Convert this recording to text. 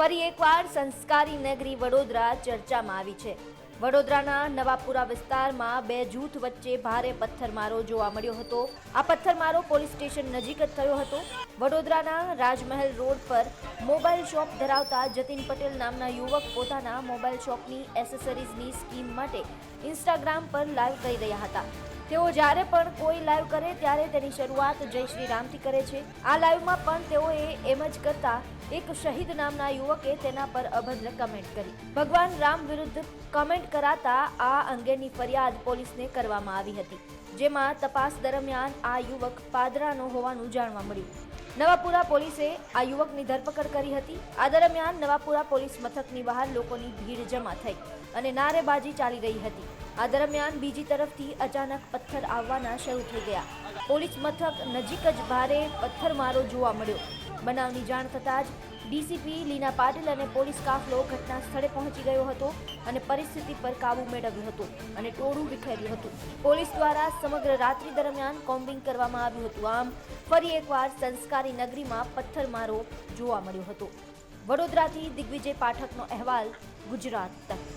ફરી એકવાર સંસ્કારી નગરી વડોદરા ચર્ચામાં આવી છે। વડોદરાના નવાપુરા વિસ્તારમાં બે જૂથ વચ્ચે ભારે પથ્થરમારો જોવા મળ્યો હતો। આ પથ્થરમારો પોલીસ સ્ટેશન નજીક જ થયો હતો। વડોદરાના રાજમહેલ રોડ પર મોબાઈલ શોપ ધરાવતા જતીન પટેલ નામના યુવક પોતાના મોબાઈલ શોપની એસેસરીઝની સ્કીમ માટે ઇન્સ્ટાગ્રામ પર લાઈવ કરી રહ્યા હતા। તેઓ જ્યારે પણ કોઈ લાઈવ કરે ત્યારે તેની શરૂઆત જય શ્રી રામથી કરે છે। આ લાઈવમાં પણ તેઓએ એમ જ કરતા એક શહીદ નામના યુવકે તેના પર અભદ્ર કમેન્ટ કરી। ભગવાન રામ વિરુદ્ધ કમેન્ટ કરાતા આ અંગેની ફરિયાદ પોલીસને કરવામાં આવી હતી, જેમાં તપાસ દરમિયાન આ યુવક પાદરાનો હોવાનું જાણવા મળ્યું। નવાપુરા પોલીસે આ યુવકની ધરપકડ કરી હતી। આ દરમિયાન નવાપુરા પોલીસ મથકની બહાર લોકોની ભીડ જમા થઈ અને નારેબાજી ચાલી રહી હતી। આ દરમિયાન બીજી તરફથી અચાનક પથ્થર આવવાના શરૂ થઈ ગયા। પોલીસ મથક નજીક જ ભારે પથ્થરમારો જોવા મળ્યો। બનાવની જાણ થતાં જ ડીસીપી લીના પાટીલ અને પોલીસ કાફલો ઘટના સ્થળે પહોંચી ગયો હતો અને પરિસ્થિતિ પર કાબુ મેળવ્યો હતો અને ટોળું વિખેર્યું હતું। પોલીસ દ્વારા સમગ્ર રાત્રિ દરમિયાન કોમ્બિંગ કરવામાં આવ્યું હતું। આમ ફરી એકવાર સંસ્કારી નગરીમાં પથ્થરમારો જોવા મળ્યો હતો। વડોદરાથી દિગ્વિજય પાઠકનો અહેવાલ, ગુજરાત તક।